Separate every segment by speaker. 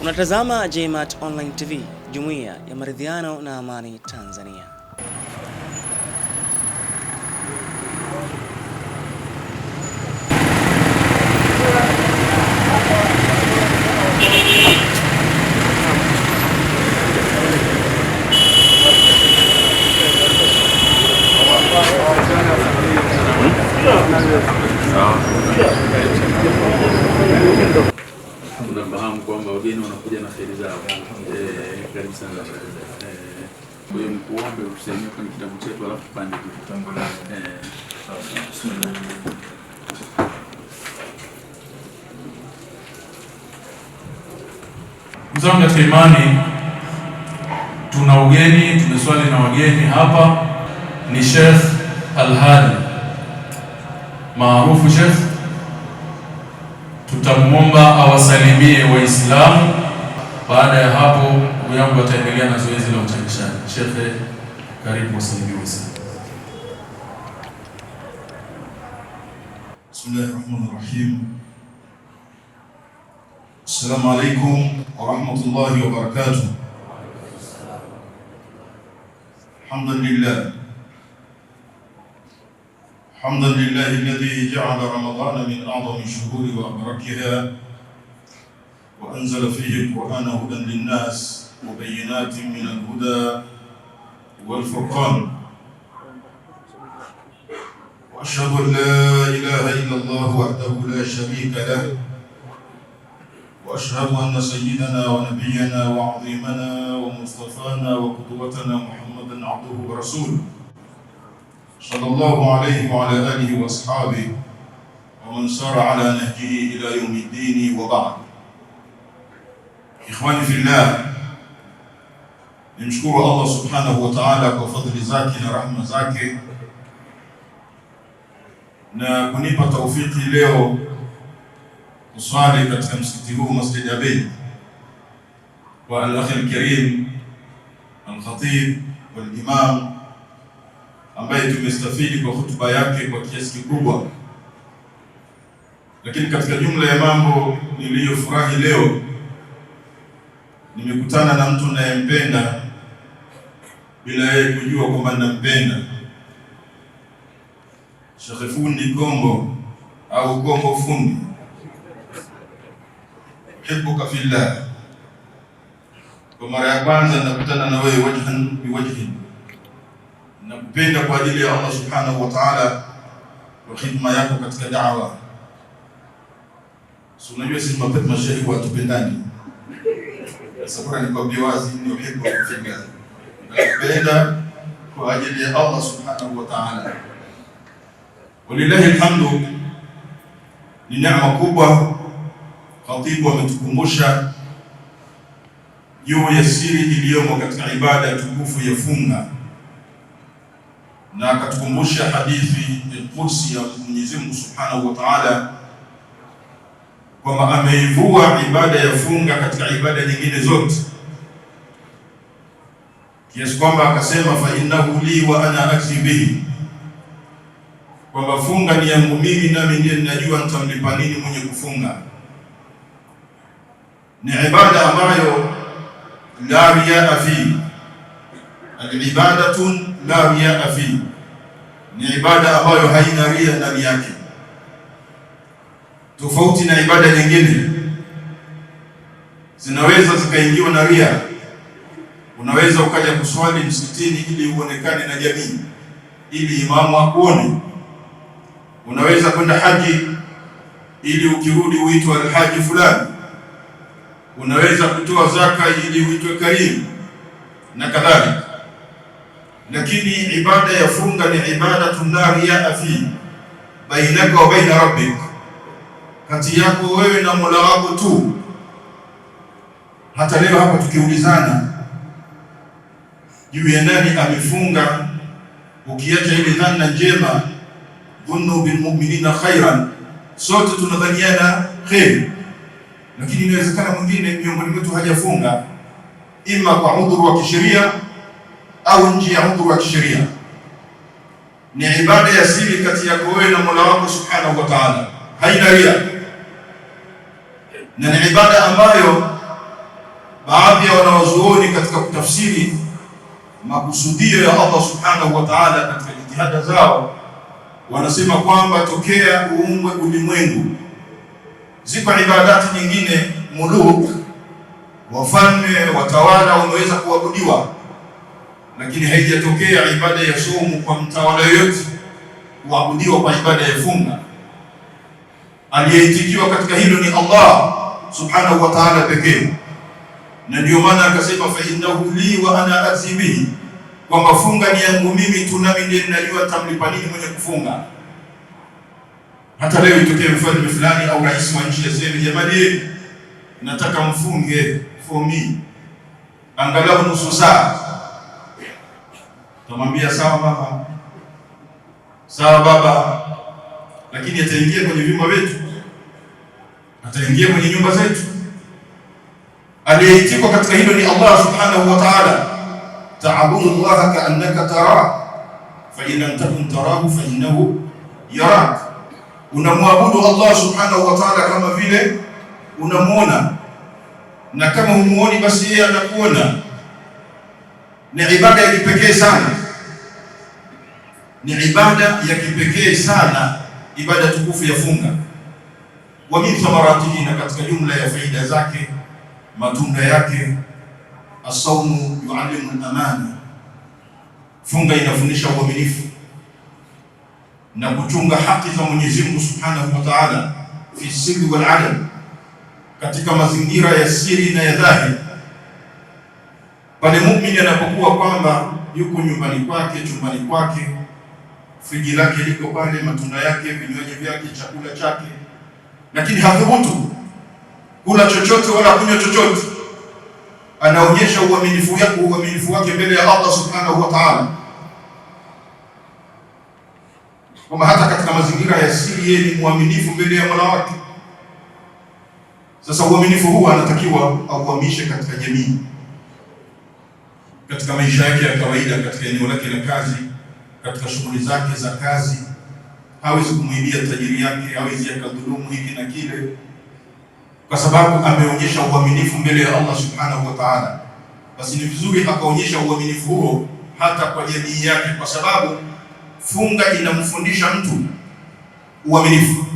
Speaker 1: Unatazama JMAT Online TV, Jumuiya ya Maridhiano na Amani Tanzania.
Speaker 2: Tunafahamu kwamba wageni wanakuja na kheri zao. Karibu sana. Kwa hiyo nikuombe utusaidie kwenye kitabu chetu alafu tupande kitangulia. Bismillah.
Speaker 3: Mzangu katika imani, tuna ugeni, tumeswali na wageni hapa. Ni Sheikh Al-Hadi maarufu Sheikh, tutamwomba awasalimie Waislamu. Baada ya hapo ndugu yangu ataendelea na zoezi la uchangishaji. Sheikh, karibu wasalimie Waislamu.
Speaker 4: Bismillahirrahmanirrahim. Assalamu alaikum wa rahmatullahi wa barakatuh. Alhamdulillah. حمدا لله الذي جعل رمضان من أعظم الشهور وأبركها وأنزل فيه القرآن هدى للناس وبينات من الهدى والفرقان، وأشهد أن لا إله إلا الله وحده لا شريك له، وأشهد أن سيدنا ونبينا وعظيمنا ومصطفانا وقدوتنا محمدا عبده ورسوله صلى الله عليه وعلى آله وأصحابه ومن سار على نهجه إلى يوم الدين، وبعد. إخواني في الله، nimshukuru Allah subhanahu wa ta'ala kwa fadhili zake na rahma zake na kunipa taufiki leo kuswali katika msikiti huu Masjid Abeid wa al-akh al-karim al-khatib wal-imam ambaye tumestafidi kwa hutuba yake kwa kiasi kikubwa. Lakini katika jumla ya mambo niliyofurahi leo, nimekutana na mtu ninayempenda bila yeye kujua kwamba ninampenda. Sheikh Fundi Kombo au Kombo Fundi, uhibbuka fillah. Kwa mara ya kwanza nakutana na wewe wajhan biwajhin, nakupenda kwa ajili ya Allah subhanahu wa ta'ala kwa khidma yako katika da'wa. So unajua sisi mashaikh watupendani. Sasa nikwambie wazi, ni uhibbu fillah, nakupenda kwa ajili ya Allah subhanahu wa ta'ala. Walillahi alhamdu, ni neema kubwa. Khatibu ametukumbusha juu ya siri iliyomo katika ibada tukufu ya funga, na akatukumbusha hadithi al-Qudsi ya Mwenyezi Mungu Subhanahu wa Ta'ala kwamba ameivua ibada ya funga katika ibada nyingine zote, kiasi kwamba akasema fa innahu li wa ana ajzi bihi, kwamba funga ni yangu mimi nami ndiye ninajua nitamlipa nini mwenye kufunga. Ni ibada ambayo la riyaa fi, al-ibadatun la riyaa fi, ni ibada ambayo haina ria ndani yake, tofauti na ibada nyingine zinaweza zikaingiwa na ria. Unaweza ukaja kuswali msikitini ili uonekane na jamii, ili imamu akuone. Unaweza kwenda haji ili ukirudi uitwe alhaji fulani. Unaweza kutoa zaka ili uitwe karimu na kadhalika. Lakini ibada ya funga ni ibada la riyaa fi, bainaka wa baina rabbik, kati yako wewe na Mola wako tu. Hata leo hapa tukiulizana juu ya nani amefunga, ukiacha ile dhana njema, dhunnu bil mu'minina khairan, sote tunadhaniana khair. Lakini inawezekana mwingine miongoni mwetu hajafunga, ima kwa udhuru wa kisheria au nje ya udhuru wa kisheria. Ni ibada ya siri kati yako wewe na Mola wako Subhanahu wa Ta'ala, haina ria, na ni ibada ambayo baadhi ya wanawazuoni katika kutafsiri makusudio ya Allah subhanahu wa ta'ala katika jitihada zao wanasema kwamba tokea uumbwe ulimwengu ziko ibadati nyingine muluk, wafalme, watawala wameweza kuabudiwa, lakini haijatokea ibada ya somu kwa mtawala yote kuabudiwa kwa ibada ya funga. Aliyeitikiwa katika hilo ni Allah subhanahu wa ta'ala pekee, na ndio maana akasema fa innahu li wa ana ajzi bihi, kwamba funga ni yangu mimi tu, nami ndiye ninajua nitamlipa nini mwenye kufunga. Hata leo itokee mfalme fulani au rais wa nchi aseme, jamani, nataka mfunge for me angalau nusu saa, tamwambia sawa baba, sawa baba, lakini ataingia kwenye vyumba vyetu, ataingia kwenye nyumba zetu. Aliyeitikwa katika hilo ni Allah subhanahu wa ta'ala, ta'budu Allah ka'annaka tarah fa in lam takun tarahu fa innahu yarak. Unamwabudu Allah subhanahu wa ta'ala kama vile unamuona, na kama humuoni basi yeye anakuona. Ni ibada ya kipekee sana, ni ibada ya kipekee sana, ibada tukufu ya funga. Wa min thamaratihi, na katika jumla ya faida zake, matunda yake, as-sawmu yuallimu al-amana, funga inafundisha uaminifu na kuchunga haki za Mwenyezi Mungu Subhanahu wa Ta'ala, fi sirri wal alam, katika mazingira ya siri na ya dhahiri. Pale muumini anapokuwa kwamba yuko nyumbani kwake, chumbani kwake, friji lake liko pale, matunda yake, vinywaji vyake, chakula chake, lakini hathubutu kula chochote wala kunywa chochote, anaonyesha uaminifu wake mbele ya Allah Subhanahu wa Ta'ala, kwamba hata katika mazingira ya siri yeye ni mwaminifu mbele ya Mola wake. Sasa uaminifu huu anatakiwa auhamishe katika jamii, katika maisha yake ya kawaida, katika eneo lake la kazi, katika shughuli zake za kazi. Hawezi kumwibia tajiri yake, hawezi akadhulumu hiki na kile, kwa sababu ameonyesha uaminifu mbele ya Allah Subhanahu wa Ta'ala. Basi ni vizuri akaonyesha uaminifu huo hata kwa jamii yake, kwa sababu funga inamfundisha mtu uaminifu,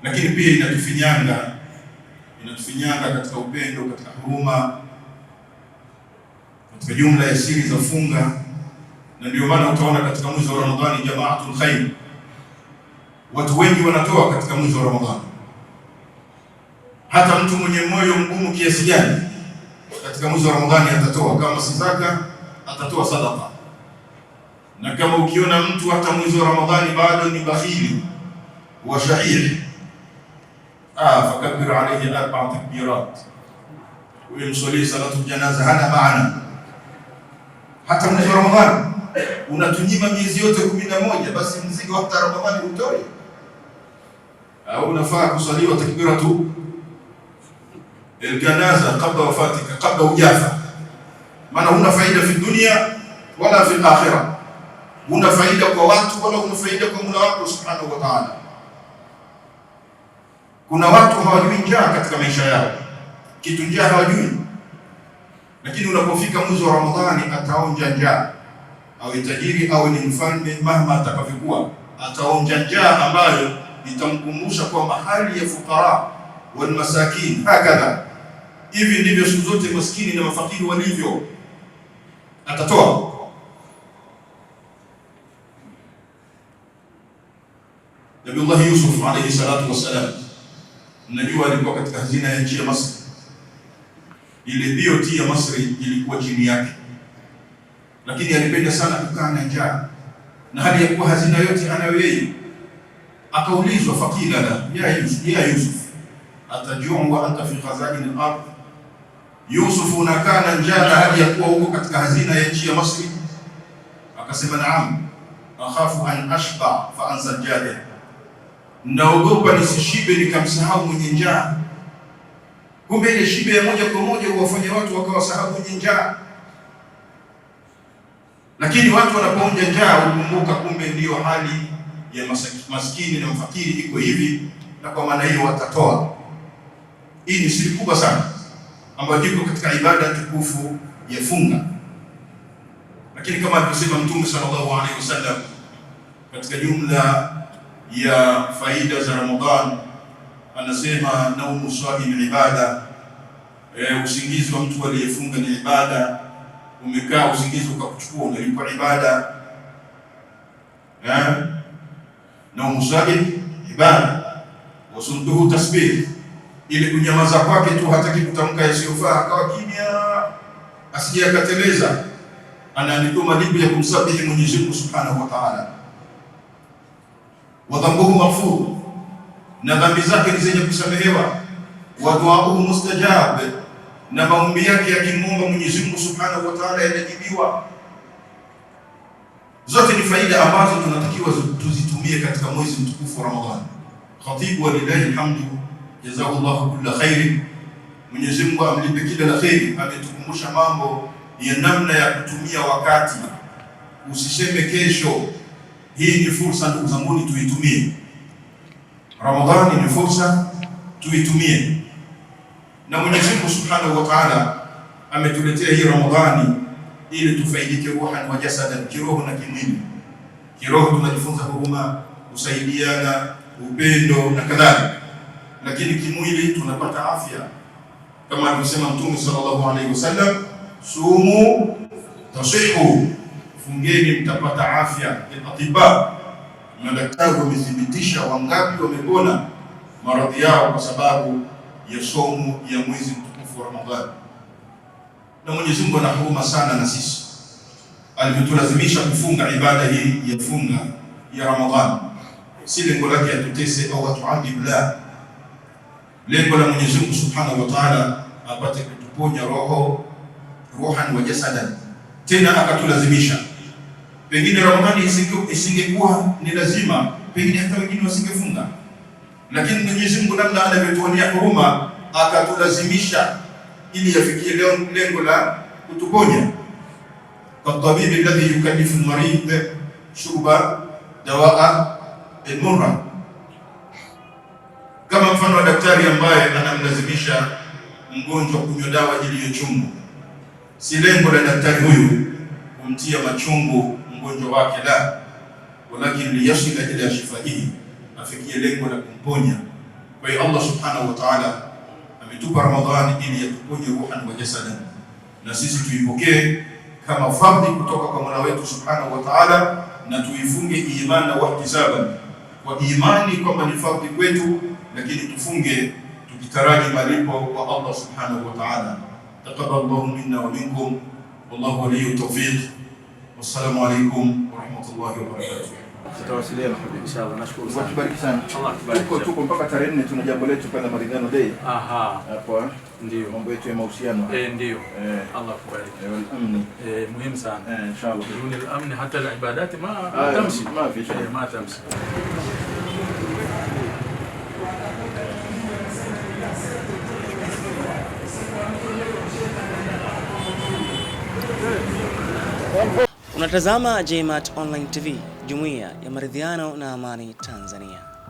Speaker 4: lakini pia inatufinyanga katika upendo, katika huruma, katika jumla ya siri za funga. Na ndio maana utaona katika mwezi wa Ramadhani jamaatul khair, watu wengi wanatoa katika mwezi wa Ramadhani. Hata mtu mwenye moyo mgumu kiasi gani, katika mwezi wa Ramadhani atatoa, kama si zaka atatoa sadaqa. Na kama ukiona mtu hata mwezi wa Ramadhani bado ni bakhili wa shahiri, fakabir alayhi 4 takbirat, umsali salatu janaza, hana maana. Hata mwezi wa Ramadhani unatunyima miezi yote 11, basi mzigo hata Ramadhani utoe. Au unafaa kusaliwa takbiratu al-janaza kabla wafatika, kabla ujafa, maana huna faida fi dunia wala fi akhirah, huna faida kwa watu wala huna faida kwa Mola wako Subhanahu wa Ta'ala. Kuna watu hawajui njaa katika maisha yao, kitu njaa hawajui, lakini unapofika mwezi wa Ramadhani ataonja njaa, awe tajiri au ni mfalme, mahma atakavyokuwa, ataonja njaa ambayo itamkumbusha kwamba hali ya fukara wal masakin hakadha, hivi ndivyo siku zote maskini na mafakiri walivyo. Atatoa. Nabii Yusuf alayhi salatu wassalam, mnajua alikuwa katika hazina ya nchi ya Misri. Ile BOT ya Misri ilikuwa chini yake, lakini alipenda sana kukaa na njaa, na hali ya kuwa hazina yote anayo yeye. Akaulizwa, fakila la ya Yusuf atajuu wa anta fi khazain al-ard, Yusuf unakaa na njaa na hali ya kuwa huko katika hazina ya nchi ya Misri? Akasema, naam, akhafu an ashba fa ansa jade, naogopa nisishibe nikamsahau mwenye njaa. Kumbe ile shibe ya moja kwa moja huwafanya watu wakawasahau mwenye njaa, lakini watu wanapoonja njaa hukumbuka kumbe ndiyo hali ya maskini na mfakiri iko hivi, na kwa maana hiyo watatoa. Hii ni siri kubwa sana ambayo iko katika ibada tukufu ya funga. Lakini kama alivyosema Mtume sallallahu alaihi wasallam katika jumla ya faida za Ramadhan, anasema naumu swaim ibada, usingizi wa mtu aliyefunga ni ibada. Umekaa usingizi ukakuchukua, unalipwa ibada. Naumu swaim ibada, wasumtuhu tasbih, ili kunyamaza kwake tu, hataki kutamka yasiyofaa, akawa kimya, asije akateleza, anaandikiwa malipo ya kumsabihi Mwenyezi Mungu Subhanahu wa Ta'ala. Wa dhambuhu maghfur, na dhambi zake ni zenye kusamehewa. Wa duauhu mustajab, na maombi yake yakimwomba Mwenyezi Mungu Subhanahu wa Ta'ala yanajibiwa. Zote ni faida ambazo tunatakiwa tuzitumie katika mwezi mtukufu wa Ramadhani. Khatibu walillahi alhamdu, jazakallahu kulla khairi, Mwenyezi Mungu amlipe kila la khairi. Ametukumbusha mambo ya namna ya kutumia wakati. Usiseme kesho. Hii ni fursa ndugu zangu, tuitumie. Ramadhani ni fursa, tuitumie. Na Mwenyezi Mungu Subhanahu wa Ta'ala ametuletea hii Ramadhani ili tufaidike ruhan wa jasadan, kiroho na kimwili. Kiroho tunajifunza huruma, kusaidiana, upendo na kadhalika, lakini kimwili tunapata afya, kama alivyosema Mtume sallallahu alaihi wasallam, sumu tasihu, fungeni mtapata afya. Atiba, madaktari wamethibitisha wangapi wamepona maradhi yao kwa sababu ya somo ya mwezi mtukufu wa Ramadhani. Na Mwenyezi Mungu ana huruma sana na sisi, alivyotulazimisha kufunga ibada hii ya funga ya Ramadhani. Si lengo lake atutese au atuadhibu, la. Lengo la Mwenyezi Mungu Subhanahu wa Ta'ala apate kutuponya ruhan wa jasadan, tena akatulazimisha. Pengine Ramadhani isingekuwa ni lazima, pengine hata wengine wasingefunga, lakini Mwenyezi Mungu namna anavyotuonea huruma akatulazimisha ili yafikie lengo la kutuponya. Katabibi alladhi yukallifu almarid shurba dawaa almurra, kama mfano wa daktari ambaye anamlazimisha mgonjwa kunywa dawa iliyochungu. Si lengo la daktari huyu kumtia machungu mgonjwa wake, la, walakin liyasila ila shifaihi, afikie lengo la kumponya. Kwa hiyo Allah Subhanahu wa Ta'ala ametupa Ramadhani ili yatuponye ruhan wa jasadan, na sisi tuipokee kama fardhi kutoka kwa Mola wetu Subhanahu wa Ta'ala, na tuifunge imani na ihtisaban, kwa imani kwamba ni fardhi kwetu, lakini tufunge tukitaraji malipo kwa Allah Subhanahu wa Ta'ala. Taqabbalallahu minna wa minkum, wallahu waliyyu tawfiq. Wassalamu alaykum wa rahmatullahi wa barakatuh.
Speaker 2: Tutawasiliana inshallah. Nashukuru sana.
Speaker 4: Tubariki sana.
Speaker 2: Allah tubariki.
Speaker 4: Tuko mpaka tarehe 4 tuna jambo letu pale Maridhiano Day.
Speaker 2: Aha.
Speaker 4: Hapo
Speaker 2: ndio
Speaker 4: mambo yetu ya mahusiano.
Speaker 2: Ndio. Allah kubariki.
Speaker 4: Amni.
Speaker 2: Muhimu sana.
Speaker 4: Inshallah.
Speaker 2: Biduni al-amn hata al-ibadat ma tamshi.
Speaker 4: Ma fi shay.
Speaker 2: Ma tamshi.
Speaker 1: Unatazama Jaymat Online TV, Jumuiya ya Maridhiano na Amani Tanzania.